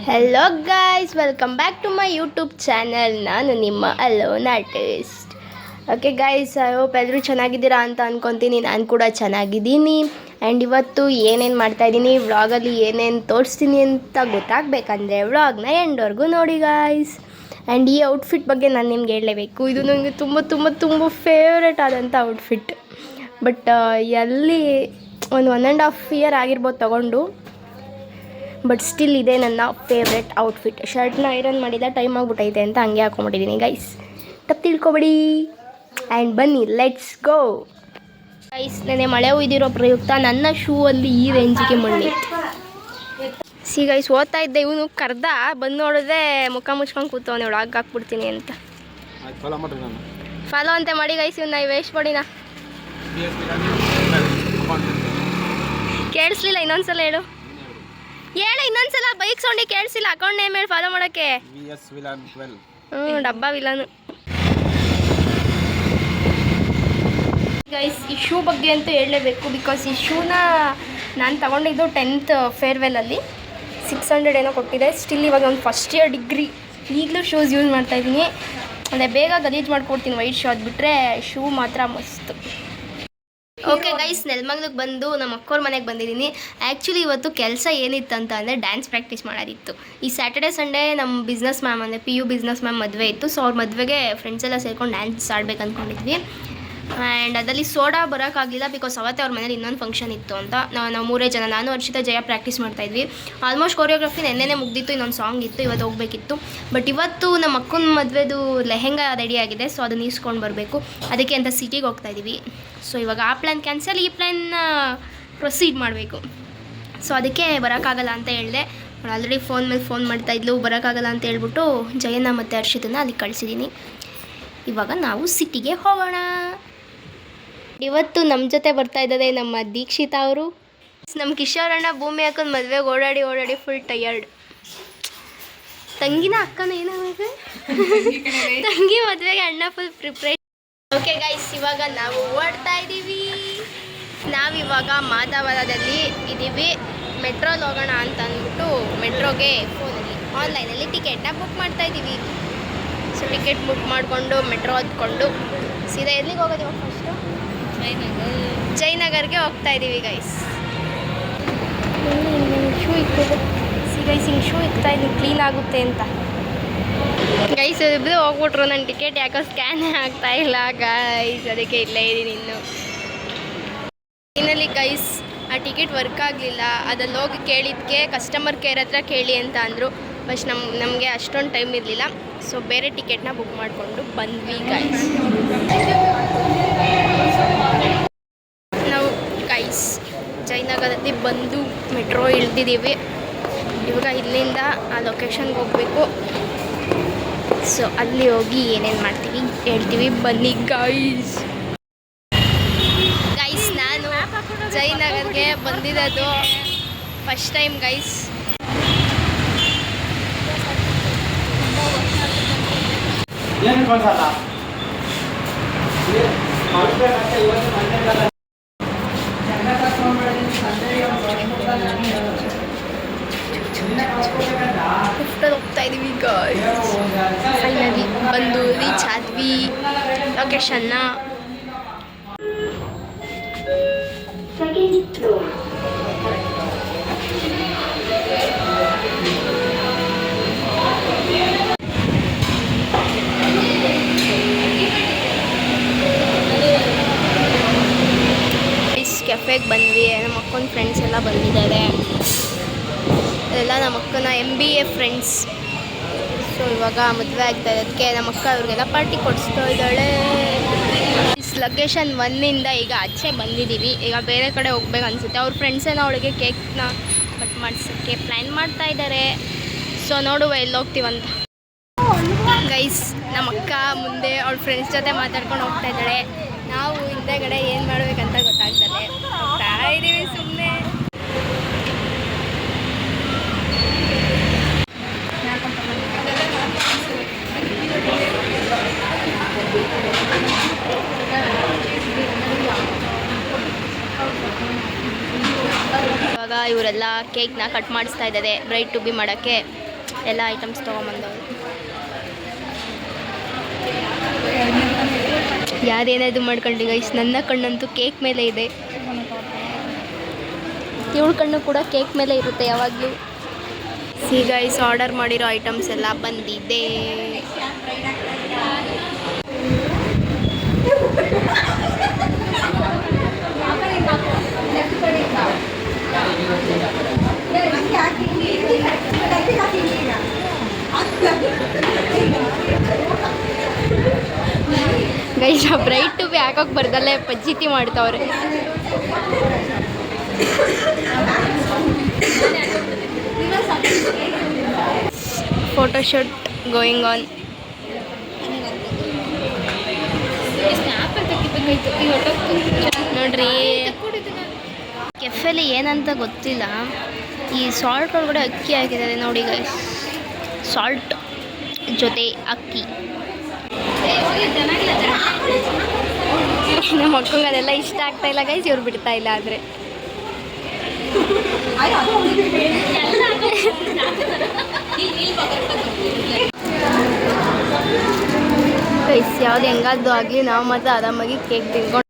Hello guys, welcome back to my YouTube channel. ನಾನು ನಿಮ್ಮ alone artist. Okay guys, I hope ಎಲ್ಲರೂ ಚೆನ್ನಾಗಿದ್ದೀರಾ ಅಂತ ಅಂದ್ಕೊತೀನಿ. ನಾನು ಕೂಡ ಚೆನ್ನಾಗಿದ್ದೀನಿ. ಆ್ಯಂಡ್ ಇವತ್ತು ಏನೇನು ಮಾಡ್ತಾಯಿದ್ದೀನಿ, ವ್ಲಾಗಲ್ಲಿ ಏನೇನು ತೋರಿಸ್ತೀನಿ ಅಂತ ಗೊತ್ತಾಗಬೇಕಂದ್ರೆ ವ್ಲಾಗ್ನ ಎಂಡ್ವರೆಗೂ ನೋಡಿ ಗೈಸ್. ಆ್ಯಂಡ್ ಈ ಔಟ್ಫಿಟ್ ಬಗ್ಗೆ ನಾನು ನಿಮ್ಗೆ ಹೇಳಲೇಬೇಕು. ಇದು ನನಗೆ ತುಂಬ ತುಂಬ ತುಂಬ ಫೇವ್ರೇಟ್ ಆದಂಥ ಔಟ್ಫಿಟ್. ಬಟ್ ಎಲ್ಲಿ ಒಂದು 1.5 ಇಯರ್ ಆಗಿರ್ಬೋದು ತೊಗೊಂಡು. ಬಟ್ ಸ್ಟಿಲ್ ಇದೆ ನನ್ನ ಫೇವ್ರೆಟ್ ಔಟ್ಫಿಟ್. ಶರ್ಟ್ನ ಐರನ್ ಮಾಡಿದ ಟೈಮ್ ಆಗಿಬಿಟ್ಟೈತೆ ಅಂತ ಹಂಗೆ ಹಾಕೊಂಡ್ಬಿಟ್ಟಿದ್ದೀನಿ ಗೈಸ್. ತಪ್ಪು ತಿಳ್ಕೊಬೇಡಿ. ಆ್ಯಂಡ್ ಬನ್ನಿ, ಲೆಟ್ಸ್ ಗೋ ಗೈಸ್. ನೆನೆ ಮಳೆ ಹುಯ್ದಿರೋ ಪ್ರಯುಕ್ತ ನನ್ನ ಶೂ ಅಲ್ಲಿ ಈ ರೇಂಜಿಗೆ ಮಣ್ಣಿತ್ತು. ಸಿ ಗೈಸ್, ಓದ್ತಾ ಇದ್ದೆ, ಇವನು ಕರ್ದ ಬಂದು ನೋಡಿದ್ರೆ ಮುಖ ಮುಚ್ಕೊಂಡು ಕೂತವನೆ, ಒಳಗೆ ಹಾಕ್ಬಿಡ್ತೀನಿ ಅಂತ. ಫಾಲೋ ಅಂತ ಮಾಡಿ ಗೈಸ್. ಇವನ್ನ ವೇಸ್ಟ್ ಮಾಡಿನ ಕೇಳಿಸ್ಲಿಲ್ಲ, ಇನ್ನೊಂದ್ಸಲ ಹೇಳು. ಇನ್ನೊಂದ್ಸಲ ಬೈಕ್ ಸೌಂಡಿ ಕೇಳಿಸಿಲ್ಲ. ಅಕೌಂಟ್ ನೇಮ್ ಹೇಳಿ ಫಾಲೋ ಮಾಡೋಕ್ಕೆ. ಡಬ್ಬಾ ವಿಲನ್ ಗೈಸ್. ಈ ಶೂ ಬಗ್ಗೆ ಅಂತೂ ಹೇಳಲೇಬೇಕು. ಬಿಕಾಸ್ ಈ ಶೂನ ನಾನು ತಗೊಂಡಿದ್ದು 10th ಫೇರ್ವೆಲಲ್ಲಿ 600 ಏನೋ ಕೊಟ್ಟಿದೆ. ಸ್ಟಿಲ್ ಇವಾಗ ಒಂದು ಫಸ್ಟ್ ಇಯರ್ ಡಿಗ್ರಿ ಈಗಲೂ ಶೂಸ್ ಯೂಸ್ ಮಾಡ್ತಾಯಿದ್ದೀನಿ. ಅಂದರೆ ಬೇಗ ಗಲೀಜು ಮಾಡ್ಕೊಡ್ತೀನಿ ವೈಟ್ ಶೂ. ಅದು ಬಿಟ್ಟರೆ ಶೂ ಮಾತ್ರ ಮಸ್ತು. ಓಕೆ ಗೈಸ್, ನೆಲಮಂಗ್ಲಕ್ಕೆ ಬಂದು ನಮ್ಮ ಅಕ್ಕೋರ ಮನೆಗೆ ಬಂದಿದ್ದೀನಿ. ಆ್ಯಕ್ಚುಲಿ ಇವತ್ತು ಕೆಲಸ ಏನಿತ್ತು ಅಂತ ಅಂದರೆ ಡ್ಯಾನ್ಸ್ ಪ್ರಾಕ್ಟೀಸ್ ಮಾಡೋದಿತ್ತು. ಈ ಸ್ಯಾಟರ್ಡೆ ಸಂಡೇ ನಮ್ಮ ಬಿಸ್ನೆಸ್ ಮ್ಯಾಮ್ ಅಂದರೆ PU ಬಿಸ್ನೆಸ್ ಮ್ಯಾಮ್ ಮದುವೆ ಇತ್ತು. ಸೊ ಅವ್ರ ಮದುವೆಗೆ ಫ್ರೆಂಡ್ಸ್ ಎಲ್ಲ ಸೇರ್ಕೊಂಡು ಡ್ಯಾನ್ಸ್ ಆಡ್ಬೇಕು ಅಂದ್ಕೊಂಡಿದ್ವಿ. ಆ್ಯಂಡ್ ಅದರಲ್ಲಿ ಸೋಡಾ ಬರೋಕ್ಕಾಗಲಿಲ್ಲ. ಬಿಕಾಸ್ ಅವತ್ತೇ ಅವ್ರ ಮನೇಲಿ ಇನ್ನೊಂದು ಫಂಕ್ಷನ್ ಇತ್ತು ಅಂತ. ನಾವು 3 ಜನ, ನಾನು ಹರ್ಷಿತಾ ಜಯ ಪ್ರಾಕ್ಟೀಸ್ ಮಾಡ್ತಾಯಿದ್ವಿ. ಆಲ್ಮೋಸ್ಟ್ ಕೊರಿಯೋಗ್ರಫಿ ನೆನ್ನೆನೇ ಮುಗ್ದಿತ್ತು. ಇನ್ನೊಂದು ಸಾಂಗ್ ಇತ್ತು, ಇವತ್ತು ಹೋಗಬೇಕಿತ್ತು. ಬಟ್ ಇವತ್ತು ನಮ್ಮ ಅಕ್ಕನ ಮದುವೆದು ಲೆಹೆಂಗಾ ರೆಡಿ ಆಗಿದೆ. ಸೊ ಅದನ್ನ ಈಸ್ಕೊಂಡು ಬರಬೇಕು. ಅದಕ್ಕೆ ಅಂತ ಸಿಟಿಗೆ ಹೋಗ್ತಾಯಿದ್ದೀವಿ. ಸೊ ಇವಾಗ ಆ ಪ್ಲ್ಯಾನ್ ಕ್ಯಾನ್ಸಲ್, ಈ ಪ್ಲ್ಯಾನ್ನ ಪ್ರೊಸೀಡ್ ಮಾಡಬೇಕು. ಸೊ ಅದಕ್ಕೆ ಬರೋಕ್ಕಾಗಲ್ಲ ಅಂತ ಹೇಳಿದೆ. ಆಲ್ರೆಡಿ ಫೋನ್ ಮೇಲೆ ಫೋನ್ ಮಾಡ್ತಾಯಿದ್ಲು, ಬರೋಕ್ಕಾಗಲ್ಲ ಅಂತ ಹೇಳ್ಬಿಟ್ಟು ಜಯನ ಮತ್ತು ಹರ್ಷಿತನ ಅಲ್ಲಿ ಕಳಿಸಿದ್ದೀನಿ. ಇವಾಗ ನಾವು ಸಿಟಿಗೆ ಹೋಗೋಣ. ಇವತ್ತು ನಮ್ಮ ಜೊತೆ ಬರ್ತಾ ಇದ್ದಾರೆ ನಮ್ಮ ದೀಕ್ಷಿತಾ ಅವರು. ನಮ್ಮ ಕಿಶೋರಣ್ಣ ಭೂಮಿ ಹಾಕೊಂಡು ಮದುವೆಗೆ ಓಡಾಡಿ ಫುಲ್ ಟಯರ್ಡ್. ತಂಗಿನ ಅಕ್ಕನ ಏನಾಗುತ್ತೆ ತಂಗಿ ಮದುವೆಗೆ ಅಣ್ಣ ಫುಲ್ ಪ್ರಿಪ್ರೇಷನ್. ಓಕೆ ಗೈಸ್, ಇವಾಗ ನಾವು ಓಡ್ತಾ ಇದ್ದೀವಿ. ನಾವಿವಾಗ ಮಾಧವರದಲ್ಲಿ ಇದ್ದೀವಿ. ಮೆಟ್ರೋಲ್ಲಿ ಹೋಗೋಣ ಅಂತ ಅಂದ್ಬಿಟ್ಟು ಮೆಟ್ರೋಗೆ ಫೋನಲ್ಲಿ ಆನ್ಲೈನಲ್ಲಿ ಟಿಕೆಟ್ನ ಬುಕ್ ಮಾಡ್ತಾಯಿದ್ದೀವಿ. ಸೊ ಟಿಕೆಟ್ ಬುಕ್ ಮಾಡಿಕೊಂಡು ಮೆಟ್ರೋ ಹತ್ಕೊಂಡು ಸೀದಾ ಎಲ್ಲಿಗೆ ಹೋಗೋದು ಇವಾಗ? ಫಸ್ಟು ಜಯನಗರ್ಗೆ ಹೋಗ್ತಾ ಇದ್ದೀವಿ ಗೈಸ್. ಶೂ ಇಕ್ಕೋದು ಗೈಸ್, ಹಿಂಗೆ ಶೂ ಇಕ್ತಾ ಇದ್ದೀನಿ ಕ್ಲೀನ್ ಆಗುತ್ತೆ ಅಂತ. ಗೈಸ್ ಇಬ್ಬರು ಹೋಗ್ಬಿಟ್ರು. ನನ್ನ ಟಿಕೆಟ್ ಯಾಕೋ ಸ್ಕ್ಯಾನೇ ಆಗ್ತಾ ಇಲ್ಲ ಗೈಸ್, ಅದಕ್ಕೆ ಇಲ್ಲೇ ಇದ್ದೀನಿ ಇನ್ನು. ಫೈನಲಿ ಗೈಸ್, ಆ ಟಿಕೆಟ್ ವರ್ಕ್ ಆಗಲಿಲ್ಲ. ಅದಲ್ಲಿ ಹೋಗಿ ಕೇಳಿದ್ದಕ್ಕೆ ಕಸ್ಟಮರ್ ಕೇರ್ ಹತ್ರ ಕೇಳಿ ಅಂತ ಅಂದರು. ಬಟ್ ನಮಗೆ ಅಷ್ಟೊಂದು ಟೈಮ್ ಇರಲಿಲ್ಲ. ಸೊ ಬೇರೆ ಟಿಕೆಟ್ನ ಬುಕ್ ಮಾಡಿಕೊಂಡು ಬಂದ್ವಿ ಗೈಸ್. ನಾವು ಗೈಸ್ ಜಯನಗರದಲ್ಲಿ ಬಂದು ಮೆಟ್ರೋ ಇಳಿದಿದ್ದೀವಿ. ಇವಾಗ ಇಲ್ಲಿಂದ ಆ ಲೊಕೇಶನ್ಗೆ ಹೋಗಬೇಕು. ಸೊ ಅಲ್ಲಿ ಹೋಗಿ ಏನೇನು ಮಾಡ್ತೀವಿ ಹೇಳ್ತೀವಿ, ಬನ್ನಿ ಗೈಸ್. ಗೈಸ್, ನಾನು ಜಯನಗರ್ಗೆ ಬಂದಿದ್ದು ಫಸ್ಟ್ ಟೈಮ್ ಗೈಸ್. ಹೋಗ್ತಾ ಇದೀವಿ ಗೈಸ್. ಫೈನಲಿ ಬಂದು ರೀಚ್ ಆದ್ವಿ ಲೊಕೇಶನ್ನ. ಕೆಫೆಗೆ ಬಂದ್ವಿ. ನಮ್ಮ ಅಕ್ಕನ ಫ್ರೆಂಡ್ಸ್ ಎಲ್ಲ ಬಂದಿದ್ದಾರೆ. ಅದೆಲ್ಲ ನಮ್ಮ ಅಕ್ಕನ MBA ಫ್ರೆಂಡ್ಸ್. ಸೊ ಇವಾಗ ಮದುವೆ ಆಗ್ತಾ ಇರೋದಕ್ಕೆ ನಮ್ಮ ಅಕ್ಕ ಅವ್ರಿಗೆಲ್ಲ ಪಾರ್ಟಿ ಕೊಡಿಸ್ತಾ ಇದ್ದಾಳೆ. ಲೊಕೇಶನ್ 1ಇಂದ ಈಗ ಆಚೆ ಬಂದಿದ್ದೀವಿ. ಈಗ ಬೇರೆ ಕಡೆ ಹೋಗ್ಬೇಕು ಅನಿಸುತ್ತೆ. ಅವ್ರ ಫ್ರೆಂಡ್ಸೇನೋ ಅವಳಿಗೆ ಕೇಕ್ನ ಕಟ್ ಮಾಡಿಸೋಕ್ಕೆ ಪ್ಲ್ಯಾನ್ ಮಾಡ್ತಾ ಇದ್ದಾರೆ. ಸೊ ನೋಡುವ ಎಲ್ಲಿ ಹೋಗ್ತೀವಂತ. ಗೈಸ್, ನಮ್ಮ ಅಕ್ಕ ಮುಂದೆ ಅವ್ಳ ಫ್ರೆಂಡ್ಸ್ ಜೊತೆ ಮಾತಾಡ್ಕೊಂಡು ಹೋಗ್ತಾ ಇದ್ದಾಳೆ. ನಾವು ಹಿಂದೆಗಡೆ ಏನು ಮಾಡಬೇಕಂತ ಗೊತ್ತಾಗ್ತದೆ ಹೋಗ್ತಾ ಇದ್ದೀವಿ ಸುಮ್ಮನೆ. ಇವಾಗ ಇವರು ಇವರೆಲ್ಲ ಕೇಕ್ನ ಕಟ್ ಮಾಡಿಸ್ತಾ ಇದ್ದಾರೆ ಬ್ರೈಡ್ ಟು ಬಿ ಮಾಡೋಕ್ಕೆ. ಎಲ್ಲ ಐಟಮ್ಸ್ ತೊಗೊಂಬಂದವರು. ಯಾರೇನಾದ್ರು ಮಾಡ್ಕೊಳ್ಳಿ ಗೈಸ್, ನನ್ನ ಕಣ್ಣಂತೂ ಕೇಕ್ ಮೇಲೆ ಇದೆ. ಇವಳ ಕಣ್ಣು ಕೂಡ ಕೇಕ್ ಮೇಲೆ ಇರುತ್ತೆ ಯಾವಾಗಲೂ. ಸಿ ಗೈಸ್, ಆರ್ಡರ್ ಮಾಡಿರೋ ಐಟಮ್ಸ್ ಎಲ್ಲ ಬಂದಿದೆ. ಗೈಸ್, ಬ್ರೈಡ್ ಟು ಬಿ ಹಾಕೋಕೆ ಬರ್ದಲ್ಲೇ ಪಜ್ಜಿತಿ ಮಾಡ್ತಾವ್ರೆ. Photoshoot going on. ನೋಡ್ರಿ, ಕೆಫೆಲಿ ಏನಂತ ಗೊತ್ತಿಲ್ಲ, ಈ ಸಾಲ್ಟ್ ಒಳಗಡೆ ಅಕ್ಕಿ ಹಾಕಿದ್ದಾರೆ ನೋಡಿ ಗೈಸ್. ಸಾಲ್ಟ್ ಜೊತೆ ಅಕ್ಕಿ. ನಮ್ಮ ಮಕ್ಕಳಿಗೆ ಅದೆಲ್ಲ ಇಷ್ಟ ಆಗ್ತಾ ಇಲ್ಲ ಗೈಸ್, ಇವ್ರು ಬಿಡ್ತಾ ಇಲ್ಲ. ಆದರೆ ಗೈಸ್, ಯಾವ್ದು ಹೆಂಗಾದ್ದು ಆಗಲಿ ನಾವು ಮಾತ್ರ ಆರಾಮಾಗಿ ಕೇಕ್ ತಿನ್ಕೊಂಡು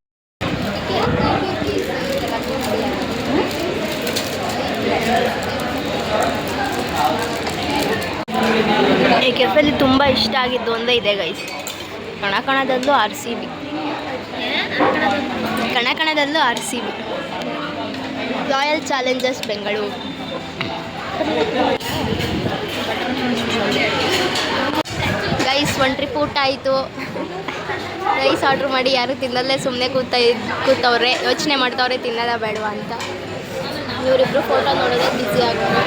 ಈ ಕೆಫೆಲಿ ತುಂಬ ಇಷ್ಟ ಆಗಿದ್ದು ಒಂದೇ ಇದೆ ಗೈಸ್, ಕಣಕಣದಲ್ಲೂ RCB. ಕಣಕಣದಲ್ಲೂ RCB, royal challengers Bengaluru. Guys, ಒಂದು ಟ್ರಿಪ್ ಊಟ ಆಯಿತು. ರೈಸ್ ಆರ್ಡ್ರ್ ಮಾಡಿ ಯಾರು ತಿನ್ನಲ್ಲೇ ಸುಮ್ಮನೆ ಕೂತವ್ರೆ, ಯೋಚನೆ ಮಾಡ್ತವ್ರೆ ತಿನ್ನೋದ ಬೇಡವಾ ಅಂತ. ಇವರಿಬ್ರು ಫೋಟೋ ನೋಡೋದೇ ಬ್ಯುಸಿ ಆಗ್ತಾರೆ.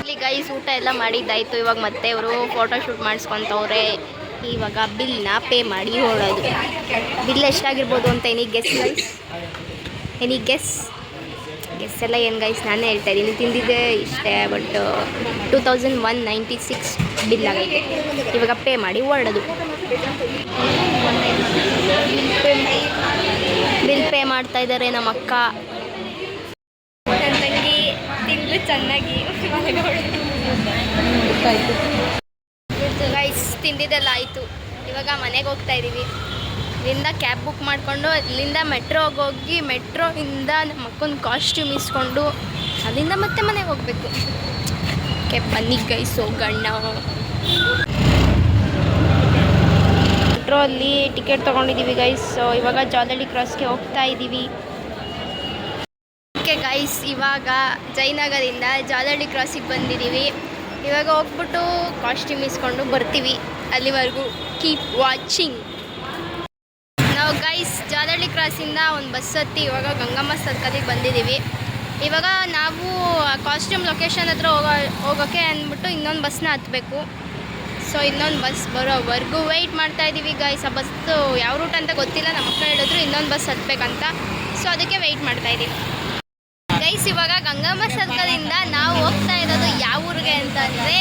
ಇಲ್ಲಿ ಗೈಸ್, ಊಟ ಎಲ್ಲ ಮಾಡಿದ್ದಾಯಿತು. ಇವಾಗ ಮತ್ತೆ ಇವರು ಫೋಟೋ ಶೂಟ್ ಮಾಡಿಸ್ಕೊತವ್ರೆ. ಇವಾಗ ಬಿಲ್ನ ಪೇ ಮಾಡಿ ಹೊರಡೋದು. ಬಿಲ್ ಎಷ್ಟಾಗಿರ್ಬೋದು ಅಂತ any guess guys? Any guess ಎಲ್ಲ ಏನು ಗೈಸ್, ನಾನೇ ಹೇಳ್ತಾ ಇದ್ದೀನಿ. ತಿಂದಿದ್ದೆ ಇಷ್ಟೇ, ಬಟ್ 2196 ಬಿಲ್ ಆಗೈತೆ. ಇವಾಗ ಪೇ ಮಾಡಿ ಹೊರಡೋದು. ಬಿಲ್ ಪೇ ಮಾಡ್ತಾ ಇದ್ದಾರೆ ನಮ್ಮ ಅಕ್ಕ. ನನ್ನ ತಂಗಿ ತಿಂಗಳು ಚೆನ್ನಾಗಿ ಗೈಸ್, ತಿಂದಿದ್ದೆಲ್ಲ ಆಯಿತು. ಇವಾಗ ಮನೆಗೆ ಹೋಗ್ತಾ ಇದ್ದೀವಿ. ಇಲ್ಲಿಂದ ಕ್ಯಾಬ್ ಬುಕ್ ಮಾಡಿಕೊಂಡು ಅಲ್ಲಿಂದ ಮೆಟ್ರೋಗೆ ಹೋಗಿ, ಮೆಟ್ರೋಯಿಂದ ನಮ್ಮ ಅಕ್ಕನ ಕಾಸ್ಟ್ಯೂಮ್ ಇಸ್ಕೊಂಡು ಅಲ್ಲಿಂದ ಮತ್ತೆ ಮನೆಗೆ ಹೋಗಬೇಕು. ಓಕೆ, ಬನ್ನಿ ಗೈಸ್ ಹೋಗೋಣ. ಮೆಟ್ರೋ ಅಲ್ಲಿ ಟಿಕೆಟ್ ತೊಗೊಂಡಿದ್ದೀವಿ ಗೈಸ್. ಇವಾಗ ಜಾಲಹಳ್ಳಿ ಕ್ರಾಸ್ಗೆ ಹೋಗ್ತಾ ಇದ್ದೀವಿ. ಓಕೆ ಗೈಸ್, ಇವಾಗ ಜಯನಗರದಿಂದ ಜಾಲಹಳ್ಳಿ ಕ್ರಾಸಿಗೆ ಬಂದಿದ್ದೀವಿ. ಇವಾಗ ಹೋಗ್ಬಿಟ್ಟು ಕಾಸ್ಟ್ಯೂಮ್ ಇಸ್ಕೊಂಡು ಬರ್ತೀವಿ. ಅಲ್ಲಿವರೆಗೂ ಕೀಪ್ ವಾಚಿಂಗ್. ನಾವು ಗೈಸ್ ಜಾಲಹಳ್ಳಿ ಕ್ರಾಸಿಂದ ಒಂದು ಬಸ್ ಹತ್ತಿ ಇವಾಗ ಗಂಗಮ್ಮ ಸರ್ಕಲಿಗೆ ಬಂದಿದ್ದೀವಿ. ಇವಾಗ ನಾವು ಕಾಸ್ಟ್ಯೂಮ್ ಲೊಕೇಶನ್ ಹತ್ರ ಹೋಗೋಕ್ಕೆ ಅಂದ್ಬಿಟ್ಟು ಇನ್ನೊಂದು ಬಸ್ನ ಹತ್ತಬೇಕು. ಸೊ ಇನ್ನೊಂದು ಬಸ್ ಬರೋವರೆಗೂ ವೆಯ್ಟ್ ಮಾಡ್ತಾಯಿದ್ದೀವಿ ಗೈಸ್. ಆ ಬಸ್ಸು ಯಾವ ರೂಟ್ ಅಂತ ಗೊತ್ತಿಲ್ಲ. ನಮ್ಮ ಅಕ್ಕ ಹೇಳಿದ್ರು ಇನ್ನೊಂದು ಬಸ್ ಹತ್ತಬೇಕಂತ. ಸೊ ಅದಕ್ಕೆ ವೆಯ್ಟ್ ಮಾಡ್ತಾಯಿದ್ದೀವಿ ಗೈಸ್. ಇವಾಗ ಗಂಗಮ್ಮ ಸರ್ಕಲಿಂದ ನಾವು ಹೋಗ್ತಾ ಇರೋದು ಯಾವ ಊರಿಗೆ ಅಂತಂದರೆ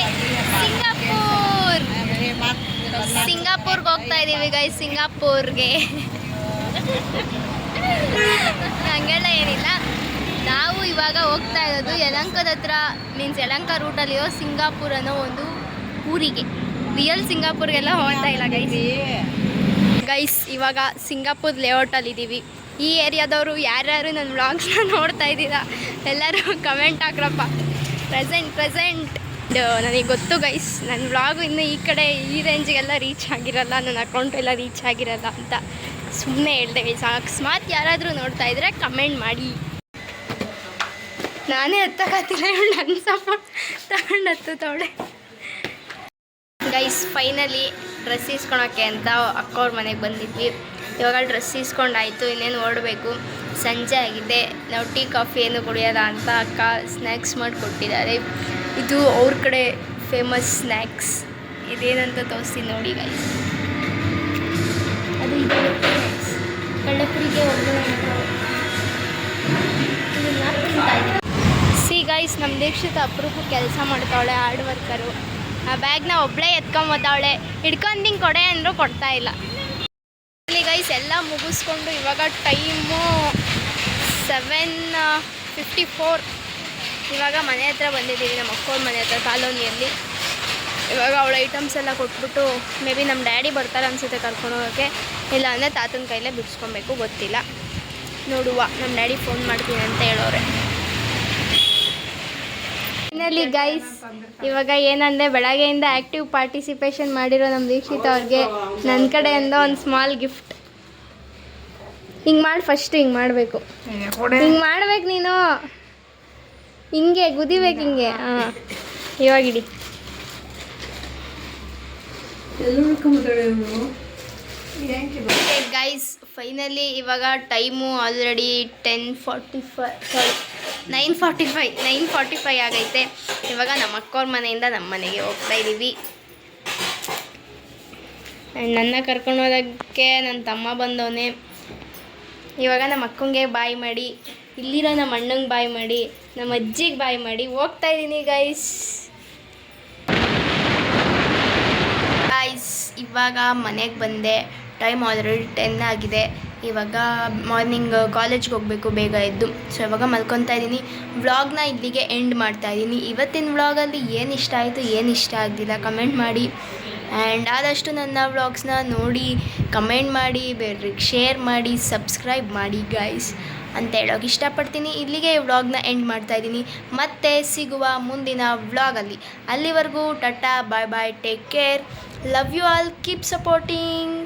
ಸಿಂಗಾಪುರ್ಗೆ ಹೋಗ್ತಾ ಇದ್ದೀವಿ ಗೈಸ್. ಸಿಂಗಾಪುರ್ಗೆ ಹಂಗೆಲ್ಲ ಏನಿಲ್ಲ. ನಾವು ಇವಾಗ ಹೋಗ್ತಾ ಇರೋದು ಯಲಹಂಕದ ಹತ್ರ, ಮೀನ್ಸ್ ಯಲಹಂಕ ರೂಟಲ್ಲಿರೋ ಸಿಂಗಾಪುರ್ ಅನ್ನೋ ಒಂದು ಊರಿಗೆ. ರಿಯಲ್ ಸಿಂಗಾಪುರ್ಗೆಲ್ಲ ಹೋಗ್ತಾ ಇಲ್ಲ ಗೈಸ್. ಇವಾಗ ಸಿಂಗಾಪುರ್ ಲೇಔಟಲ್ಲಿದ್ದೀವಿ. ಈ ಏರಿಯಾದವರು ಯಾರ್ಯಾರು ನನ್ನ ವ್ಲಾಗ್ಸ್ನ ನೋಡ್ತಾ ಇದ್ದೀರಾ ಎಲ್ಲರೂ ಕಮೆಂಟ್ ಹಾಕ್ರಪ್ಪ. ಪ್ರೆಸೆಂಟ್ ನನಗೆ ಗೊತ್ತು ಗೈಸ್, ನನ್ನ ವ್ಲಾಗು ಇನ್ನೂ ಈ ಕಡೆ ಈ ರೇಂಜಿಗೆಲ್ಲ ರೀಚ್ ಆಗಿರಲ್ಲ, ನನ್ನ ಅಕೌಂಟ್ ಎಲ್ಲ ರೀಚ್ ಆಗಿರಲ್ಲ ಅಂತ ಸುಮ್ಮನೆ ಹೇಳ್ದೆ ಗೈಸ್. ಅಕಸ್ಮಾತ್ ಯಾರಾದರೂ ನೋಡ್ತಾ ಇದ್ದರೆ ಕಮೆಂಟ್ ಮಾಡಿ. ನಾನೇ ಹತ್ತಕ್ಕಾಗ್ತಿಲ್ಲ, ನನ್ನ ಸಪೋರ್ಟ್ ತಗೊಂಡು ಹತ್ತವಳೆ ಗೈಸ್. ಫೈನಲಿ ಡ್ರೆಸ್ ಇಸ್ಕೊಳೋಕ್ಕೆ ಅಂತ ಅಕ್ಕವ್ರ ಮನೆಗೆ ಬಂದಿದ್ವಿ. ಇವಾಗ ಡ್ರೆಸ್ ಇಸ್ಕೊಂಡಾಯಿತು, ಇನ್ನೇನು ಹೊರಡಬೇಕು. ಸಂಜೆ ಆಗಿದೆ. ನಾವು ಟೀ ಕಾಫಿ ಏನು ಕುಡಿಯೋದ ಅಂತ ಅಕ್ಕ ಸ್ನ್ಯಾಕ್ಸ್ ಮಾಡಿ ಕೊಟ್ಟಿದ್ದಾರೆ. ಇದು ಅವ್ರ ಕಡೆ ಫೇಮಸ್ ಸ್ನ್ಯಾಕ್ಸ್. ಇದೇನಂತ ತೋರಿಸ್ತೀನಿ ನೋಡಿ ಗೈಸ್. ಅದು ಇದು ಕಳ್ಳಪುರಿಗೆ ಸಿ ಗೈಸ್, ನಮ್ಮ ದೀಕ್ಷಿತ ಅಪರೂಪ ಕೆಲಸ ಮಾಡ್ತಾವಳೆ, ಹಾರ್ಡ್ ವರ್ಕರು. ಆ ಬ್ಯಾಗ್ನ ಒಬ್ಬಳೇ ಎತ್ಕೊಂಬೋದವಳೆ. ಹಿಡ್ಕೊಂಡು ಕೊಡೆ ಅಂದರೂ ಕೊಡ್ತಾ ಇಲ್ಲ. ಇಲ್ಲಿ ಗೈಸ್ ಎಲ್ಲ ಮುಗಿಸ್ಕೊಂಡು ಇವಾಗ ಟೈಮು 7 54. ಇವಾಗ ಮನೆ ಹತ್ರ ಬಂದಿದ್ದೀವಿ, ನಮ್ಮ ಅಕ್ಕವ್ರ ಮನೆ ಹತ್ರ ಕಾಲೋನಿಯಲ್ಲಿ. ಇವಾಗ ಅವಳ ಐಟಮ್ಸ್ ಎಲ್ಲ ಕೊಟ್ಬಿಟ್ಟು ಮೇ ಬಿ ನಮ್ಮ ಡ್ಯಾಡಿ ಬರ್ತಾರೆ ಅನಿಸುತ್ತೆ ಕರ್ಕೊಂಡು ಹೋಗೋಕ್ಕೆ, ಇಲ್ಲ ಅಂದರೆ ತಾತನ ಕೈಲೇ ಬಿಡಿಸ್ಕೊಬೇಕು, ಗೊತ್ತಿಲ್ಲ, ನೋಡುವ. ನಮ್ಮ ಡ್ಯಾಡಿ ಫೋನ್ ಮಾಡ್ತೀನಿ ಅಂತ ಹೇಳೋರೆ. ಫೈನಲಿ ಗೈಸ್, ಇವಾಗ ಏನಂದರೆ ಬೆಳಗ್ಗೆಯಿಂದ ಆ್ಯಕ್ಟಿವ್ ಪಾರ್ಟಿಸಿಪೇಷನ್ ಮಾಡಿರೋ ನಮ್ಮ ದೀಕ್ಷಿತ್ ಅವ್ರಿಗೆ ನನ್ನ ಕಡೆಯಿಂದ ಒಂದು ಸ್ಮಾಲ್ ಗಿಫ್ಟ್. ಹಿಂಗೆ ಮಾಡಿ, ಫಸ್ಟ್ ಹಿಂಗೆ ಮಾಡಬೇಕು, ಹಿಂಗೆ ಮಾಡ್ಬೇಕು ನೀನು, ಹಿಂಗೆ ಗುದಿಬೇಕು, ಹಿಂಗೆ. ಹಾಂ, ಇವಾಗಿಡಿ. ಗೈಸ್ ಫೈನಲಿ ಇವಾಗ ಟೈಮು ಆಲ್ರೆಡಿ 9:45 ಆಗೈತೆ. ಇವಾಗ ನಮ್ಮ ಅಕ್ಕವ್ರ ಮನೆಯಿಂದ ನಮ್ಮ ಮನೆಗೆ ಹೋಗ್ತಾ ಇದ್ದೀವಿ. ನನ್ನ ಕರ್ಕೊಂಡು ಹೋಗೋದಕ್ಕೆ ನನ್ನ ತಮ್ಮ ಬಂದವನೇ. ಇವಾಗ ನಮ್ಮ ಅಕ್ಕಂಗೆ ಬಾಯ್ ಮಾಡಿ, ಇಲ್ಲಿರೋ ನಮ್ಮ ಅಣ್ಣಂಗೆ ಬಾಯ್ ಮಾಡಿ, ನಮ್ಮ ಅಜ್ಜಿಗೆ ಬಾಯ್ ಮಾಡಿ ಹೋಗ್ತಾ ಇದ್ದೀನಿ ಗೈಸ್. ಇವಾಗ ಮನೆಗೆ ಬಂದೆ, ಟೈಮ್ ಆಲ್ರೆಡಿ 10 ಆಗಿದೆ. ಇವಾಗ ಮಾರ್ನಿಂಗ್ ಕಾಲೇಜ್ಗೆ ಹೋಗಬೇಕು ಬೇಗ ಎದ್ದು. ಸೊ ಇವಾಗ ಮಲ್ಕೊತಾ ಇದ್ದೀನಿ. ವ್ಲಾಗ್ನ ಇಲ್ಲಿಗೆ ಎಂಡ್ ಮಾಡ್ತಾ ಇದ್ದೀನಿ. ಇವತ್ತಿನ ವ್ಲಾಗಲ್ಲಿ ಏನು ಇಷ್ಟ ಆಯಿತು, ಏನು ಇಷ್ಟ ಆಗಲಿಲ್ಲ ಕಮೆಂಟ್ ಮಾಡಿ. ಆ್ಯಂಡ್ ಆದಷ್ಟು ನನ್ನ ವ್ಲಾಗ್ಸ್ನ ನೋಡಿ ಕಮೆಂಟ್ ಮಾಡಿ, ಬೇರೆಯವ್ರಿಗೆ ಶೇರ್ ಮಾಡಿ, ಸಬ್ಸ್ಕ್ರೈಬ್ ಮಾಡಿ ಗೈಸ್ ಅಂತ ಹೇಳೋಕೆ ಇಷ್ಟಪಡ್ತೀನಿ. ಇಲ್ಲಿಗೆ ಈ ವ್ಲಾಗ್ನ ಎಂಡ್ ಮಾಡ್ತಾ ಇದ್ದೀನಿ. ಮತ್ತೆ ಸಿಗುವ ಮುಂದಿನ ವ್ಲಾಗಲ್ಲಿ. ಅಲ್ಲಿವರೆಗೂ tata, bye bye, take care, love you all, keep supporting.